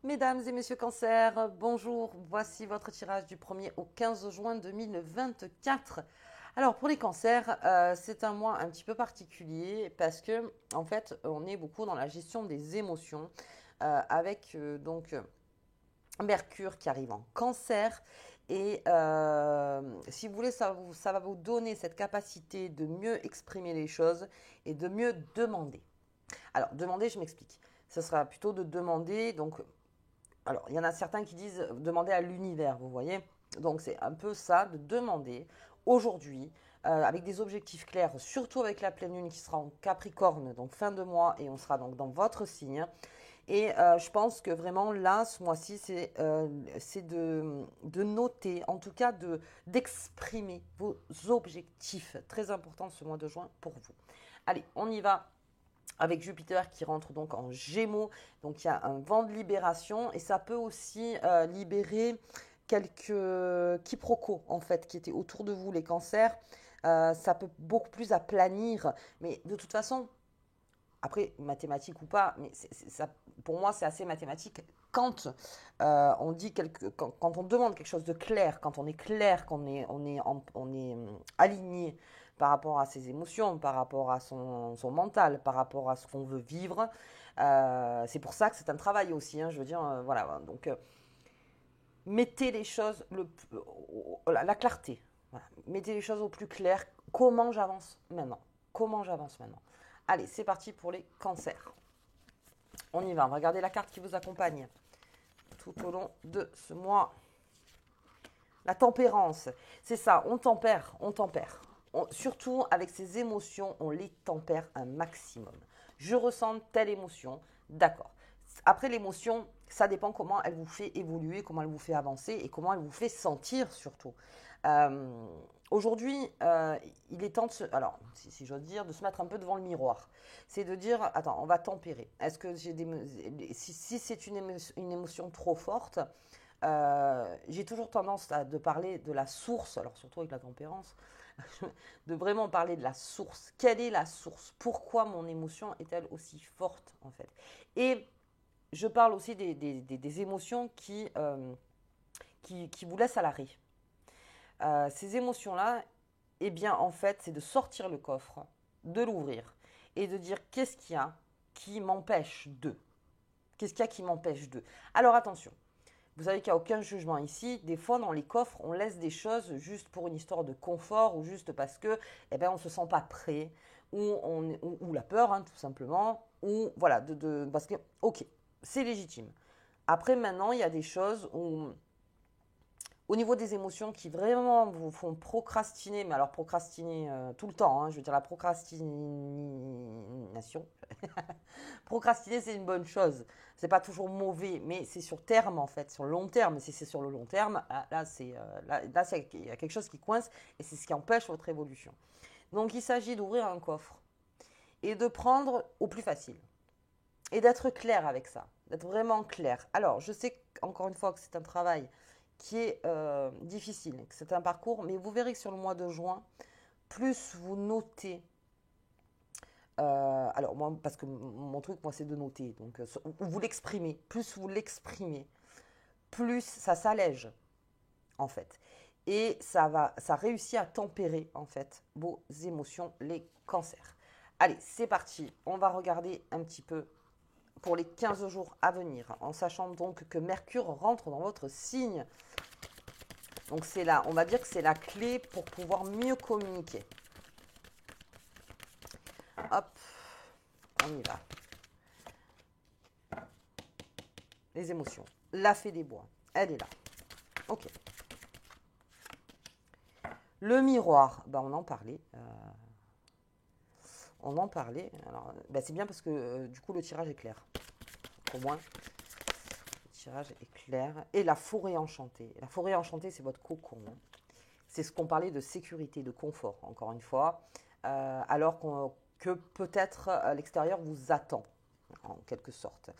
Mesdames et messieurs Cancer, bonjour, voici votre tirage du 1er au 15 juin 2024. Alors pour les cancers, c'est un mois un petit peu particulier parce que en fait on est beaucoup dans la gestion des émotions avec Mercure qui arrive en cancer et si vous voulez ça va vous donner cette capacité de mieux exprimer les choses et de mieux demander. Alors demander, je m'explique. Ce sera plutôt de demander donc alors, il y en a certains qui disent demander à l'univers, vous voyez. Donc, c'est un peu ça, de demander aujourd'hui, avec des objectifs clairs, surtout avec la pleine lune qui sera en Capricorne, donc fin de mois, et on sera donc dans votre signe. Et je pense que vraiment là, ce mois-ci, c'est de noter, en tout cas d'exprimer vos objectifs. Très important ce mois de juin pour vous. Allez, on y va avec Jupiter qui rentre donc en Gémeaux. Donc il y a un vent de libération et ça peut aussi libérer quelques quiproquos en fait qui étaient autour de vous, les cancers. Ça peut beaucoup plus aplanir, mais de toute façon, après mathématique ou pas, mais ça, pour moi c'est assez mathématique. Quand on dit quand on demande quelque chose de clair, quand on est clair, on est aligné par rapport à ses émotions, par rapport à son mental, par rapport à ce qu'on veut vivre, c'est pour ça que c'est un travail aussi. Hein, je veux dire, voilà. Donc mettez les choses la clarté. Voilà. Mettez les choses au plus clair. Comment j'avance maintenant? Comment j'avance maintenant? Allez, c'est parti pour les cancers. On y va, on va regarder la carte qui vous accompagne tout au long de ce mois. La tempérance, c'est ça, on tempère, on tempère. Surtout avec ces émotions, on les tempère un maximum. Je ressens telle émotion, d'accord. Après l'émotion, ça dépend comment elle vous fait évoluer, comment elle vous fait avancer et comment elle vous fait sentir surtout. Euh, Aujourd'hui, il est temps de alors, si j'ose dire, de se mettre un peu devant le miroir. C'est de dire, attends, on va tempérer. Est-ce que si c'est une émotion trop forte, j'ai toujours tendance de parler de la source, alors surtout avec la tempérance, de vraiment parler de la source. Quelle est la source? Pourquoi mon émotion est-elle aussi forte en fait? Et je parle aussi des émotions qui vous laissent à l'arrêt. Ces émotions-là, eh bien en fait, c'est de sortir le coffre, de l'ouvrir et de dire qu'est-ce qu'il y a qui m'empêche de. Qu'est-ce qu'il y a qui m'empêche de. Alors attention, vous savez qu'il n'y a aucun jugement ici. Des fois, dans les coffres, on laisse des choses juste pour une histoire de confort ou juste parce que, eh ben, on se sent pas prêt ou la peur, hein, tout simplement, ou voilà, parce que, ok, c'est légitime. Après, maintenant, il y a des choses où au niveau des émotions qui vraiment vous font procrastiner, mais alors procrastiner tout le temps, hein, je veux dire la procrastination. Procrastiner, c'est une bonne chose. C'est pas toujours mauvais, mais c'est sur terme en fait, sur le long terme. Si c'est sur le long terme, il y a quelque chose qui coince et c'est ce qui empêche votre évolution. Donc il s'agit d'ouvrir un coffre et de prendre au plus facile et d'être clair avec ça, d'être vraiment clair. Alors je sais encore une fois que c'est un travail qui est difficile, que c'est un parcours, mais vous verrez que sur le mois de juin, plus vous notez alors moi, parce que mon truc, moi, c'est de noter. Donc, vous l'exprimez. Plus vous l'exprimez, plus ça s'allège, en fait. Et ça réussit à tempérer, en fait, vos émotions, les cancers. Allez, c'est parti. On va regarder un petit peu pour les 15 jours à venir, en sachant donc que Mercure rentre dans votre signe. Donc, c'est là, on va dire que c'est la clé pour pouvoir mieux communiquer. Hop, on y va. Les émotions. La fée des bois. Elle est là. Ok. Le miroir. Ben, on en parlait. On en parlait. Alors, ben, c'est bien parce que du coup, le tirage est clair. Au moins, le tirage est clair. Et la forêt enchantée. La forêt enchantée, c'est votre cocon. Hein. C'est ce qu'on parlait de sécurité, de confort, encore une fois. Alors que peut-être l'extérieur vous attend, en quelque sorte.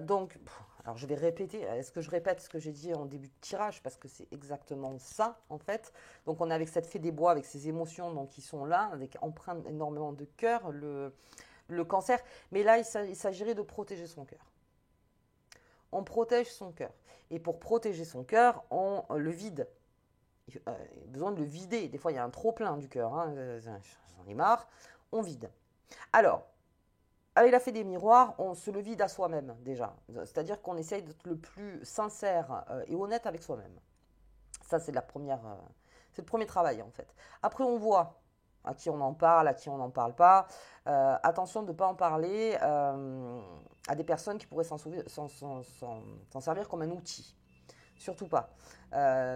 Donc, alors je vais répéter. Est-ce que je répète ce que j'ai dit en début de tirage? Parce que c'est exactement ça, en fait. Donc, on est avec cette fée des bois, avec ces émotions donc, qui sont là, avec empreinte énormément de cœur, le cancer. Mais là, il s'agirait de protéger son cœur. on protège son cœur. Et pour protéger son cœur, on le vide. Il a besoin de le vider. Des fois, il y a un trop-plein du cœur. Hein. J'en ai marre. On vide. Alors, avec la fée des miroirs, on se le vide à soi-même déjà. C'est-à-dire qu'on essaye d'être le plus sincère et honnête avec soi-même. Ça, c'est c'est le premier travail en fait. Après, on voit à qui on en parle, à qui on n'en parle pas. Attention de ne pas en parler à des personnes qui pourraient s'en servir comme un outil. Surtout pas.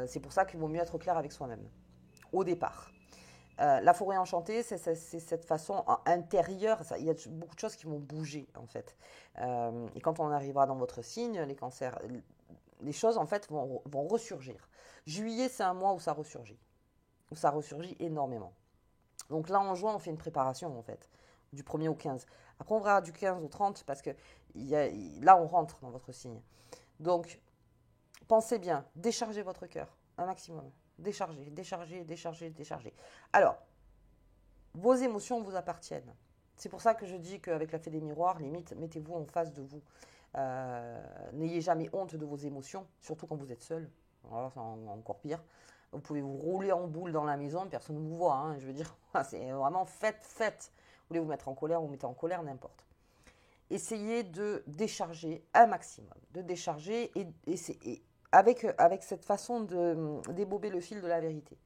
C'est pour ça qu'il vaut mieux être clair avec soi-même, au départ. La forêt enchantée, c'est cette façon intérieure. Il y a beaucoup de choses qui vont bouger, en fait. Et quand on arrivera dans votre signe, les cancers, les choses, en fait, vont ressurgir. Juillet, c'est un mois où ça ressurgit. Où ça ressurgit énormément. Donc là, en juin, on fait une préparation, en fait, du 1er au 15. Après, on verra du 15 au 30, parce que là, on rentre dans votre signe. Donc, pensez bien, déchargez votre cœur, un maximum. Déchargez, déchargez, déchargez, déchargez. Alors, vos émotions vous appartiennent. C'est pour ça que je dis qu'avec la fée des miroirs, limite, mettez-vous en face de vous. N'ayez jamais honte de vos émotions, surtout quand vous êtes seul. Alors, c'est encore pire. Vous pouvez vous rouler en boule dans la maison, personne ne vous voit. Hein, je veux dire, c'est vraiment faites. Vous voulez vous mettre en colère, vous mettez en colère, n'importe. Essayez de décharger un maximum. De décharger et avec cette façon d'ébober le fil de la vérité.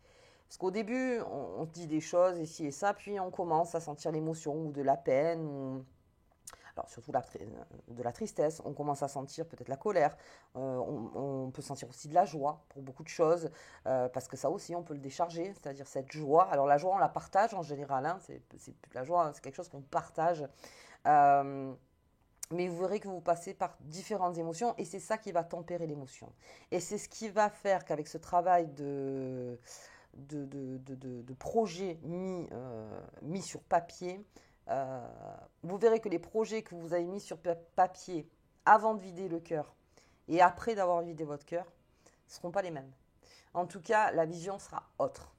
Parce qu'au début, on dit des choses ici et ça, puis on commence à sentir l'émotion ou de la peine, alors surtout de la tristesse, on commence à sentir peut-être la colère, on peut sentir aussi de la joie pour beaucoup de choses, parce que ça aussi on peut le décharger, c'est-à-dire cette joie. Alors la joie on la partage en général, hein, la joie c'est quelque chose qu'on partage. Mais vous verrez que vous passez par différentes émotions et c'est ça qui va tempérer l'émotion. Et c'est ce qui va faire qu'avec ce travail de projet mis sur papier, vous verrez que les projets que vous avez mis sur papier avant de vider le cœur et après d'avoir vidé votre cœur ne seront pas les mêmes. En tout cas, la vision sera autre.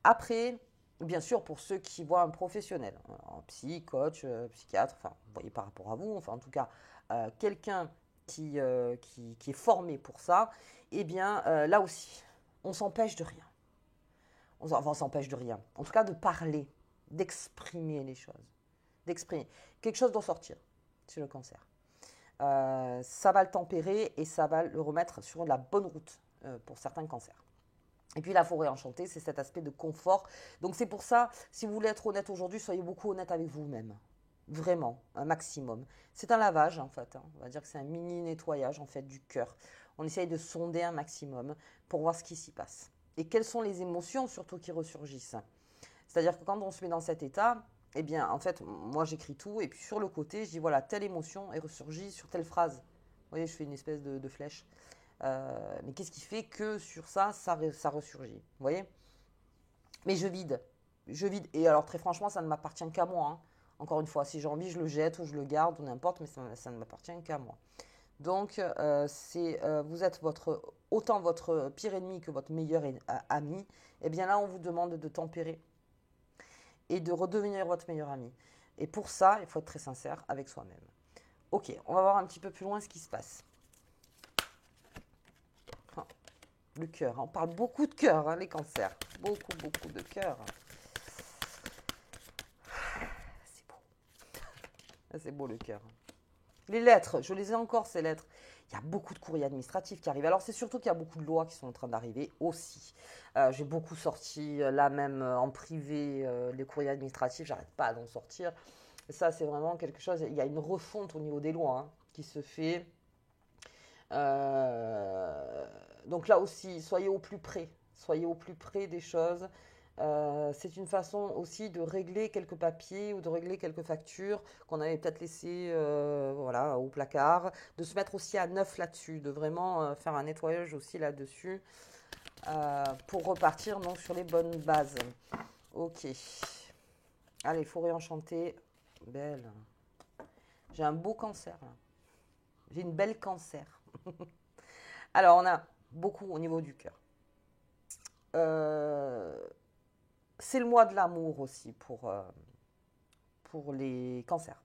Après, bien sûr, pour ceux qui voient un professionnel, un psy, coach, psychiatre, enfin, vous voyez par rapport à vous, enfin, en tout cas, quelqu'un qui est formé pour ça, eh bien, là aussi, on s'empêche de rien. Enfin, on s'empêche de rien. En tout cas, de parler, d'exprimer les choses. D'exprimer. Quelque chose doit sortir sur le cancer. Ça va le tempérer et ça va le remettre sur la bonne route pour certains cancers. Et puis la forêt enchantée, c'est cet aspect de confort. Donc c'est pour ça, si vous voulez être honnête aujourd'hui, soyez beaucoup honnête avec vous-même. Vraiment, un maximum. C'est un lavage en fait. Hein. On va dire que c'est un mini nettoyage en fait du cœur. On essaye de sonder un maximum pour voir ce qui s'y passe. Et quelles sont les émotions surtout qui ressurgissent. C'est-à-dire que quand on se met dans cet état, eh bien en fait, moi j'écris tout et puis sur le côté, je dis voilà, telle émotion est ressurgie sur telle phrase. Vous voyez, je fais une espèce de flèche. Mais qu'est-ce qui fait que sur ça ressurgit, vous voyez? Mais je vide. Et alors très franchement, ça ne m'appartient qu'à moi. Hein. Encore une fois, si j'ai envie, je le jette ou je le garde ou n'importe, mais ça ne m'appartient qu'à moi. Donc, vous êtes autant votre pire ennemi que votre meilleur ami. Et bien là, on vous demande de tempérer et de redevenir votre meilleur ami. Et pour ça, il faut être très sincère avec soi-même. Ok, on va voir un petit peu plus loin ce qui se passe. Le cœur, on parle beaucoup de cœur, hein, les cancers. Beaucoup de cœur. C'est beau. C'est beau le cœur. Les lettres, je les ai encore ces lettres. Il y a beaucoup de courriers administratifs qui arrivent. Alors c'est surtout qu'il y a beaucoup de lois qui sont en train d'arriver aussi. J'ai beaucoup sorti là même en privé les courriers administratifs. J'arrête pas d'en sortir. Et ça c'est vraiment quelque chose. Il y a une refonte au niveau des lois hein, qui se fait. Donc là aussi, soyez au plus près des choses. C'est une façon aussi de régler quelques papiers ou de régler quelques factures qu'on avait peut-être laissées voilà, au placard, de se mettre aussi à neuf là-dessus, de vraiment faire un nettoyage aussi là-dessus pour repartir donc, sur les bonnes bases. Ok. Allez, forêt enchantée, belle. J'ai un beau cancer là. J'ai une belle cancer. Alors, on a beaucoup au niveau du cœur. C'est le mois de l'amour aussi pour les cancers.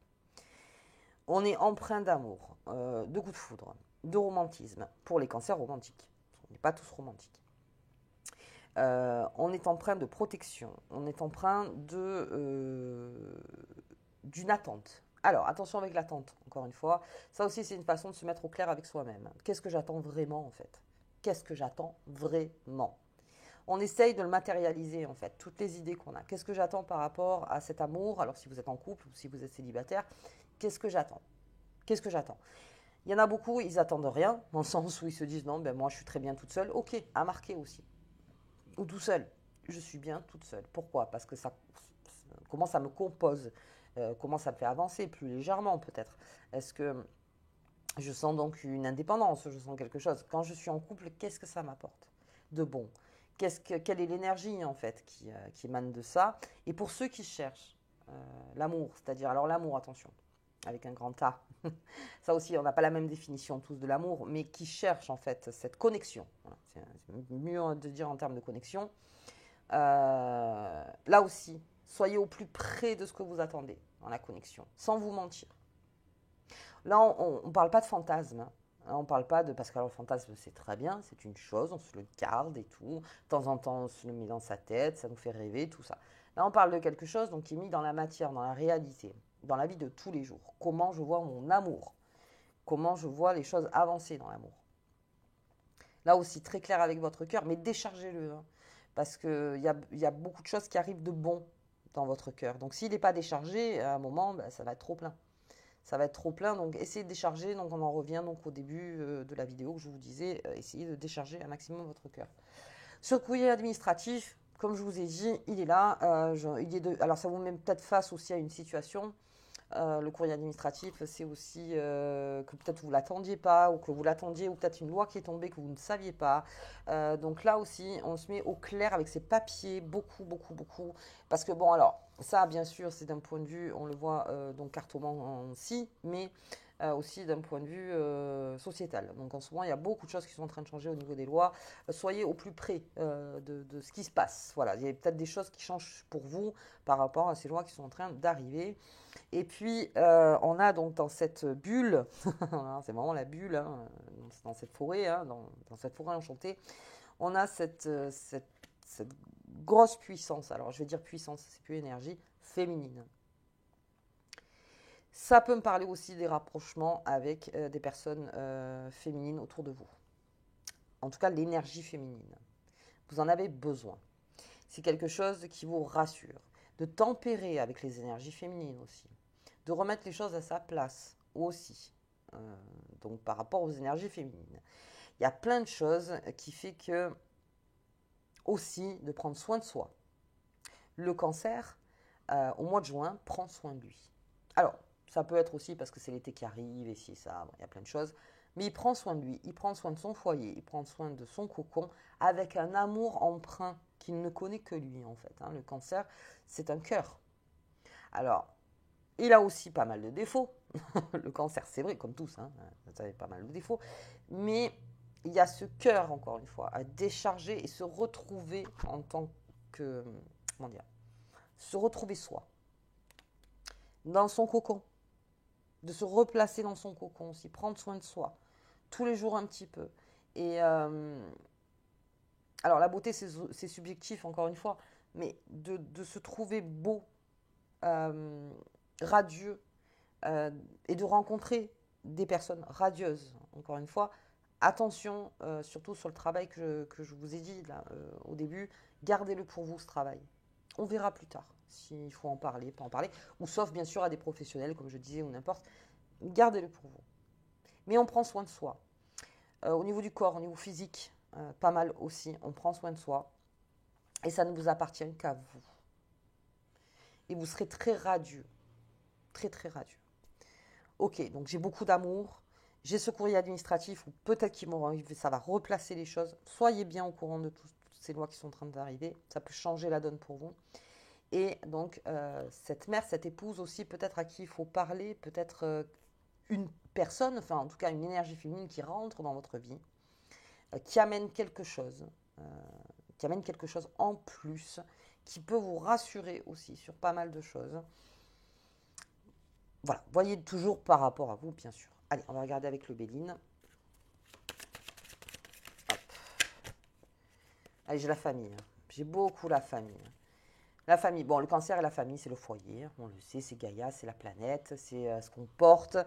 On est empreint d'amour, de coup de foudre. de romantisme pour les cancers romantiques. On n'est pas tous romantiques. On est empreint de protection, on est empreint d'une attente. Alors, attention avec l'attente, encore une fois. Ça aussi, c'est une façon de se mettre au clair avec soi-même. Qu'est-ce que j'attends vraiment, en fait? Qu'est-ce que j'attends vraiment? On essaye de le matérialiser, en fait, toutes les idées qu'on a. Qu'est-ce que j'attends par rapport à cet amour? Alors, si vous êtes en couple ou si vous êtes célibataire, qu'est-ce que j'attends? Qu'est-ce que j'attends? Il y en a beaucoup, ils attendent rien, dans le sens où ils se disent, non, ben moi, je suis très bien toute seule. Ok, à marquer aussi. Ou tout seul. Je suis bien toute seule. Pourquoi? Parce que comment ça me compose? Comment ça me fait avancer plus légèrement peut-être? Est-ce que je sens donc une indépendance? Je sens quelque chose. Quand je suis en couple, qu'est-ce que ça m'apporte de bon? Quelle est l'énergie en fait qui émane de ça? Et pour ceux qui cherchent l'amour, c'est-à-dire, alors l'amour, attention, avec un grand A. Ça aussi, on n'a pas la même définition tous de l'amour, mais qui cherchent en fait cette connexion. Voilà, c'est mieux de dire en termes de connexion. Là aussi, soyez au plus près de ce que vous attendez dans la connexion, sans vous mentir. Là, on ne parle pas de fantasme. Hein. On ne parle pas de... Parce que alors, le fantasme, c'est très bien, c'est une chose, on se le garde et tout. De temps en temps, on se le met dans sa tête, ça nous fait rêver, tout ça. Là, on parle de quelque chose donc, qui est mis dans la matière, dans la réalité, dans la vie de tous les jours. Comment je vois mon amour? Comment je vois les choses avancer dans l'amour? Là aussi, très clair avec votre cœur, mais déchargez-le. Hein, parce qu'il y a beaucoup de choses qui arrivent de bon dans votre cœur. Donc, s'il n'est pas déchargé, à un moment, ben, ça va être trop plein. Ça va être trop plein, donc essayez de décharger. Donc, on en revient donc au début de la vidéo que je vous disais, essayez de décharger un maximum votre cœur. Sur le courrier administratif, comme je vous ai dit, il est là. Alors, ça vous met peut-être face aussi à une situation. Le courrier administratif, c'est aussi que peut-être vous ne l'attendiez pas, ou que vous l'attendiez, ou peut-être une loi qui est tombée que vous ne saviez pas. Donc là aussi, on se met au clair avec ces papiers, beaucoup, beaucoup, beaucoup. Parce que bon, alors, ça, bien sûr, c'est d'un point de vue, on le voit donc cartomancie, mais aussi d'un point de vue sociétal. Donc en ce moment, il y a beaucoup de choses qui sont en train de changer au niveau des lois. Soyez au plus près de ce qui se passe. Voilà, il y a peut-être des choses qui changent pour vous par rapport à ces lois qui sont en train d'arriver. Et puis, on a donc dans cette bulle, c'est vraiment la bulle, hein, dans cette forêt, hein, dans cette forêt enchantée, on a cette grosse puissance. Alors, je vais dire puissance, c'est plus énergie, féminine. Ça peut me parler aussi des rapprochements avec des personnes féminines autour de vous. En tout cas, l'énergie féminine. Vous en avez besoin. C'est quelque chose qui vous rassure. De tempérer avec les énergies féminines aussi. De remettre les choses à sa place aussi. Donc par rapport aux énergies féminines. Il y a plein de choses qui fait que aussi de prendre soin de soi. Le cancer, au mois de juin, prend soin de lui. Alors, ça peut être aussi parce que c'est l'été qui arrive et si ça, bon, il y a plein de choses. Mais il prend soin de lui, il prend soin de son foyer, il prend soin de son cocon avec un amour emprunt qu'il ne connaît que lui en fait. Hein. Le cancer, c'est un cœur. Alors, il a aussi pas mal de défauts. Le cancer, c'est vrai, comme tous, hein, ça a pas mal de défauts. Mais il y a ce cœur, encore une fois, à décharger et se retrouver en tant que, comment dire, se retrouver soi, dans son cocon, de se replacer dans son cocon aussi, prendre soin de soi, tous les jours un petit peu. Et alors la beauté, c'est subjectif, encore une fois, mais de se trouver beau, radieux, et de rencontrer des personnes radieuses, encore une fois. Attention, surtout sur le travail que je vous ai dit là, au début, gardez-le pour vous ce travail. On verra plus tard s'il faut en parler, pas en parler, ou sauf bien sûr à des professionnels, comme je disais, ou n'importe. Gardez-le pour vous. Mais on prend soin de soi. Au niveau du corps, au niveau physique, pas mal aussi, on prend soin de soi. Et ça ne vous appartient qu'à vous. Et vous serez très radieux. Très, très radieux. Ok, donc j'ai beaucoup d'amour. J'ai ce courrier administratif où peut-être qu'ils vont arriver, ça va replacer les choses. Soyez bien au courant de toutes ces lois qui sont en train d'arriver. Ça peut changer la donne pour vous. Et donc, cette mère, cette épouse aussi, peut-être à qui il faut parler, peut-être une personne, enfin en tout cas une énergie féminine qui rentre dans votre vie, qui amène quelque chose en plus, qui peut vous rassurer aussi sur pas mal de choses. Voilà, voyez toujours par rapport à vous, bien sûr. Allez, on va regarder avec le Béline. Allez, j'ai la famille. J'ai beaucoup la famille. La famille, bon, le cancer et la famille, c'est le foyer, on le sait, c'est Gaïa, c'est la planète, c'est ce qu'on porte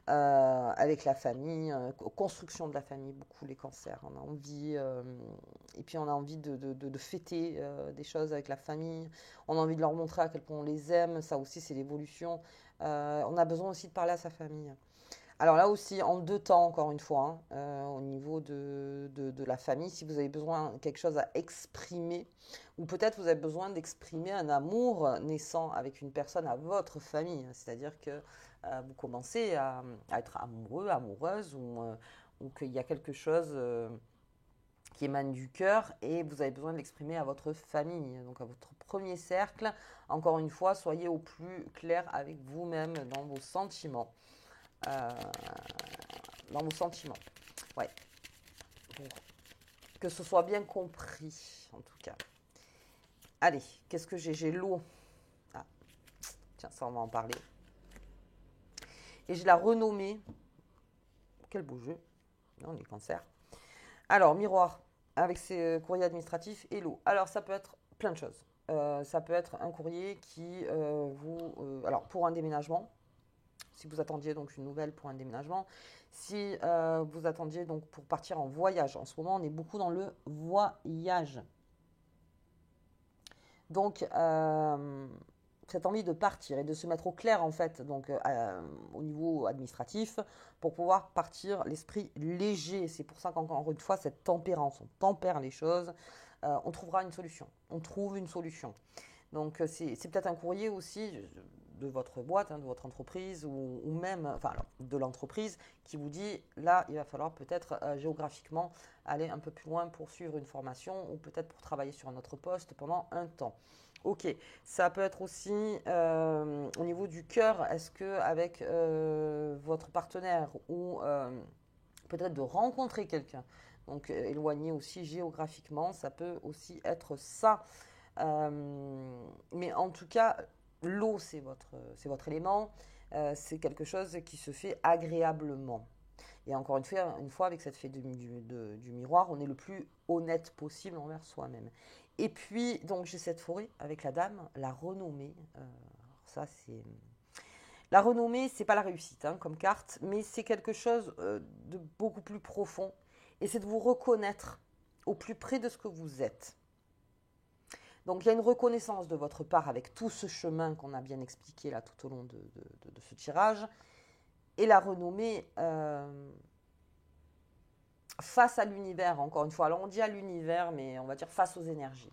avec la famille, construction de la famille, beaucoup les cancers. On a envie, et puis on a envie de fêter des choses avec la famille, on a envie de leur montrer à quel point on les aime, ça aussi c'est l'évolution. On a besoin aussi de parler à sa famille. Alors là aussi, en deux temps, encore une fois, hein, au niveau de la famille, si vous avez besoin de quelque chose à exprimer, ou peut-être vous avez besoin d'exprimer un amour naissant avec une personne à votre famille, c'est-à-dire que vous commencez à être amoureux, amoureuse, ou qu'il y a quelque chose qui émane du cœur et vous avez besoin de l'exprimer à votre famille, donc à votre premier cercle. Encore une fois, soyez au plus clair avec vous-même dans vos sentiments. Euh, dans vos sentiments. Ouais. Pour que ce soit bien compris, en tout cas. Allez, qu'est-ce que j'ai? J'ai l'eau. Ah, tiens, ça, on va en parler. Et j'ai la renommée. Quel beau jeu. Non, les cancers. Alors, miroir, avec ses courriers administratifs et l'eau. Alors, ça peut être plein de choses. Ça peut être un courrier qui alors, pour un déménagement, si vous attendiez donc une nouvelle pour un déménagement, si vous attendiez donc pour partir en voyage. En ce moment, on est beaucoup dans le voyage. Donc, cette envie de partir et de se mettre au clair en fait, donc au niveau administratif, pour pouvoir partir l'esprit léger. C'est pour ça qu'encore une fois, cette tempérance, on tempère les choses, on trouvera une solution. On trouve une solution. Donc, c'est peut-être un courrier aussi de votre boîte, hein, de votre entreprise, ou même enfin, alors, de l'entreprise qui vous dit, là, il va falloir peut-être géographiquement aller un peu plus loin pour suivre une formation, ou peut-être pour travailler sur un autre poste pendant un temps. Ok, ça peut être aussi au niveau du cœur, est-ce que avec votre partenaire, ou peut-être de rencontrer quelqu'un, donc éloigné aussi géographiquement, ça peut aussi être ça. Mais en tout cas, l'eau, c'est votre élément. C'est quelque chose qui se fait agréablement. Et encore une fois avec cette fée du miroir, on est le plus honnête possible envers soi-même. Et puis, donc, j'ai cette forêt avec la dame, la renommée. Ça, c'est. La renommée, c'est pas la réussite hein, comme carte, mais c'est quelque chose de beaucoup plus profond. Et c'est de vous reconnaître au plus près de ce que vous êtes. Donc il y a une reconnaissance de votre part avec tout ce chemin qu'on a bien expliqué là tout au long de ce tirage. Et la renommée face à l'univers, encore une fois. Alors on dit à l'univers, mais on va dire face aux énergies.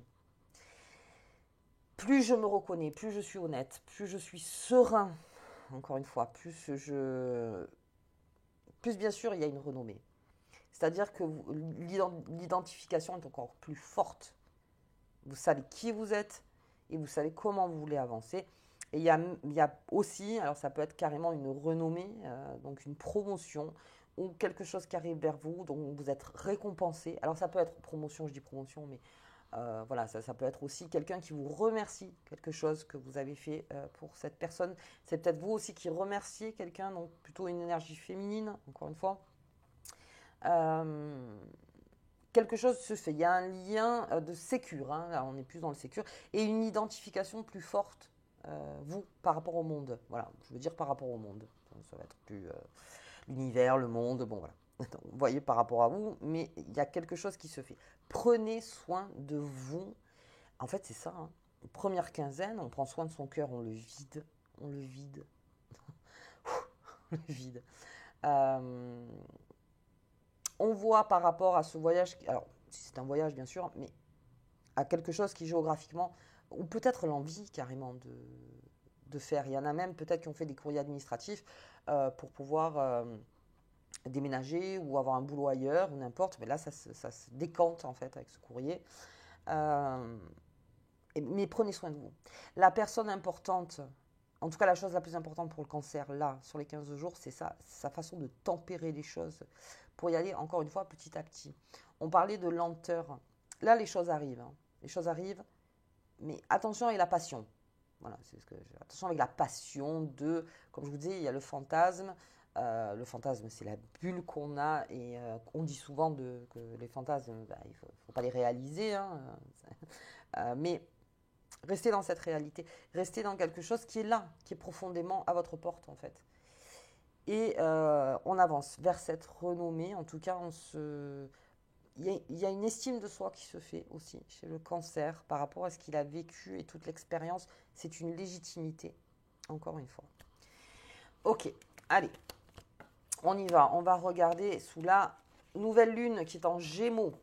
Plus je me reconnais, plus je suis honnête, plus je suis serein, encore une fois, plus bien sûr il y a une renommée. C'est-à-dire que l'identification est encore plus forte. Vous savez qui vous êtes et vous savez comment vous voulez avancer. Et il y a aussi, alors ça peut être carrément une renommée, donc une promotion ou quelque chose qui arrive vers vous, donc vous êtes récompensé. Alors ça peut être promotion, je dis promotion, mais voilà, ça peut être aussi quelqu'un qui vous remercie quelque chose que vous avez fait pour cette personne. C'est peut-être vous aussi qui remerciez quelqu'un, donc plutôt une énergie féminine, encore une fois. Quelque chose se fait. Il y a un lien de sécure, hein, là on est plus dans le sécure, et une identification plus forte, vous, par rapport au monde. Voilà, je veux dire par rapport au monde. Ça va être plus l'univers, le monde, bon voilà. Vous voyez par rapport à vous, mais il y a quelque chose qui se fait. Prenez soin de vous. En fait, c'est ça. Hein. Première quinzaine, on prend soin de son cœur, on le vide. On le vide. On le vide. On voit par rapport à ce voyage, alors si c'est un voyage bien sûr, mais à quelque chose qui géographiquement, ou peut-être l'envie carrément de faire. Il y en a même peut-être qui ont fait des courriers administratifs pour pouvoir déménager ou avoir un boulot ailleurs ou n'importe, mais là ça se décante en fait avec ce courrier. Mais prenez soin de vous. La personne importante, en tout cas la chose la plus importante pour le cancer là, sur les 15 jours, c'est ça, sa façon de tempérer les choses pour y aller encore une fois petit à petit. On parlait de lenteur. Là les choses arrivent. Hein. Les choses arrivent, mais attention avec la passion. Voilà, c'est ce que attention avec la passion de, comme je vous disais, il y a le fantasme, Le fantasme, c'est la bulle qu'on a et on dit souvent que les fantasmes, bah, il ne faut pas les réaliser, hein, mais restez dans cette réalité, restez dans quelque chose qui est là, qui est profondément à votre porte en fait. Et on avance vers cette renommée, en tout cas il y a une estime de soi qui se fait aussi chez le cancer par rapport à ce qu'il a vécu et toute l'expérience, c'est une légitimité, encore une fois. Ok, allez, on y va. On va regarder sous la nouvelle lune qui est en Gémeaux.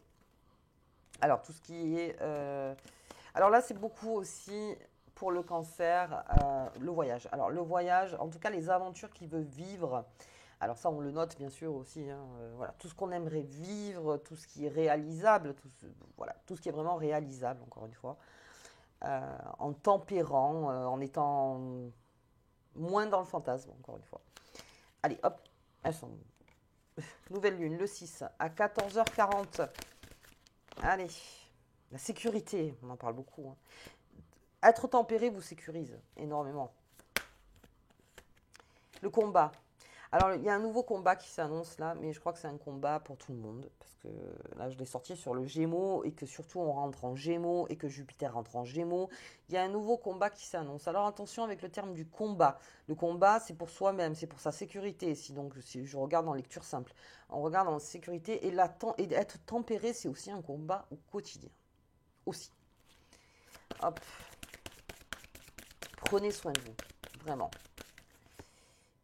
Alors, tout ce qui est... Alors là, c'est beaucoup aussi pour le cancer, le voyage. Alors, le voyage, en tout cas, les aventures qu'il veut vivre. Alors ça, on le note bien sûr aussi. Hein, voilà, tout ce qu'on aimerait vivre, tout ce qui est réalisable, voilà, tout ce qui est vraiment réalisable, encore une fois. En tempérant, en étant moins dans le fantasme, encore une fois. Allez, hop, elles sont... Nouvelle lune, le 6, à 14h40. Allez, la sécurité, on en parle beaucoup. Hein. Être tempéré vous sécurise énormément. Le combat. Alors, il y a un nouveau combat qui s'annonce là, mais je crois que c'est un combat pour tout le monde. Parce que là, je l'ai sorti sur le Gémeaux et que surtout on rentre en Gémeaux et que Jupiter rentre en Gémeaux. Il y a un nouveau combat qui s'annonce. Alors, attention avec le terme du combat. Le combat, c'est pour soi-même, c'est pour sa sécurité. Si je regarde en lecture simple, on regarde en sécurité et être tempéré, c'est aussi un combat au quotidien. Aussi. Hop. Prenez soin de vous, vraiment.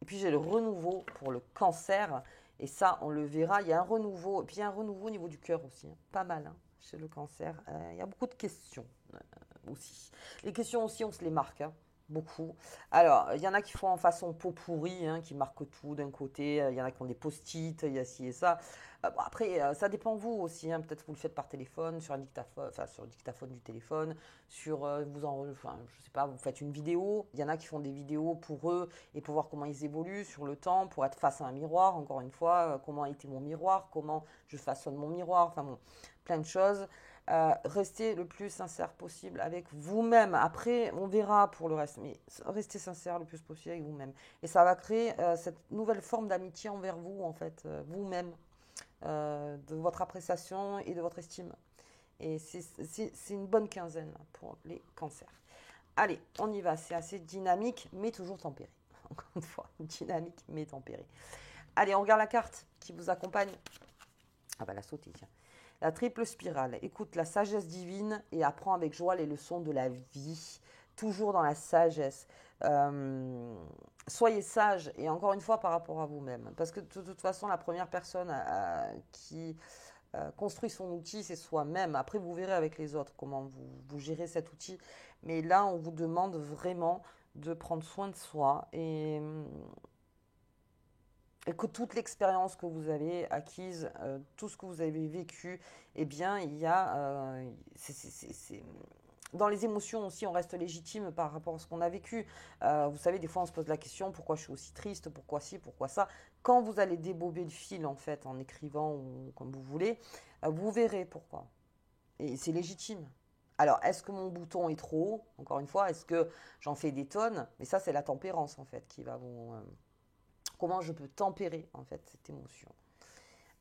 Et puis j'ai le renouveau pour le cancer. Et ça, on le verra. Il y a un renouveau. Et puis il y a un renouveau au niveau du cœur aussi. Hein. Pas mal hein, chez le cancer. Il y a beaucoup de questions aussi. Les questions aussi, on se les marque. Hein, beaucoup. Alors, il y en a qui font en façon pot pourri, hein, qui marquent tout d'un côté. Il y en a qui ont des post-it, il y a ci et ça. Bon, après, ça dépend vous aussi. Hein. Peut-être vous le faites par téléphone, sur un dictaphone, enfin sur le dictaphone du téléphone, je sais pas, vous faites une vidéo. Il y en a qui font des vidéos pour eux et pour voir comment ils évoluent sur le temps, pour être face à un miroir. Encore une fois, comment a été mon miroir, comment je façonne mon miroir. Enfin bon, plein de choses. Restez le plus sincère possible avec vous-même. Après, on verra pour le reste, mais restez sincère le plus possible avec vous-même. Et ça va créer cette nouvelle forme d'amitié envers vous, en fait, vous-même, de votre appréciation et de votre estime. Et c'est une bonne quinzaine pour les cancers. Allez, on y va. C'est assez dynamique, mais toujours tempéré. Encore une fois, dynamique, mais tempéré. Allez, on regarde la carte qui vous accompagne. Ah bah la sauter, tiens. La triple spirale. Écoute la sagesse divine et apprends avec joie les leçons de la vie. Toujours dans la sagesse. Soyez sage et encore une fois par rapport à vous-même. Parce que de toute façon, la première personne qui construit son outil, c'est soi-même. Après, vous verrez avec les autres comment vous gérez cet outil. Mais là, on vous demande vraiment de prendre soin de soi et que toute l'expérience que vous avez acquise, tout ce que vous avez vécu, eh bien, il y a... Dans les émotions aussi, on reste légitime par rapport à ce qu'on a vécu. Vous savez, des fois, on se pose la question, pourquoi je suis aussi triste, pourquoi ci, pourquoi ça. Quand vous allez débober le fil, en fait, en écrivant ou comme vous voulez, vous verrez pourquoi. Et c'est légitime. Alors, est-ce que mon bouton est trop haut? Encore une fois, est-ce que j'en fais des tonnes? Mais ça, c'est la tempérance, en fait, qui va vous... Comment je peux tempérer, en fait, cette émotion?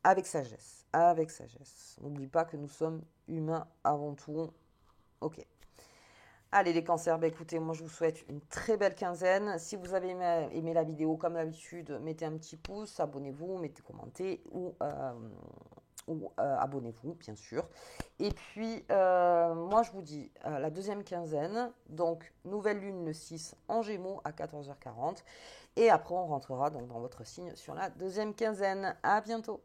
Avec sagesse. Avec sagesse. N'oublie pas que nous sommes humains avant tout. Ok. Allez les cancers, bah écoutez, moi je vous souhaite une très belle quinzaine. Si vous avez aimé la vidéo, comme d'habitude, mettez un petit pouce, abonnez-vous, mettez commenter ou abonnez-vous, bien sûr. Et puis, moi je vous dis la deuxième quinzaine, donc nouvelle lune le 6 en Gémeaux à 14h40. Et après, on rentrera donc dans votre signe sur la deuxième quinzaine. À bientôt.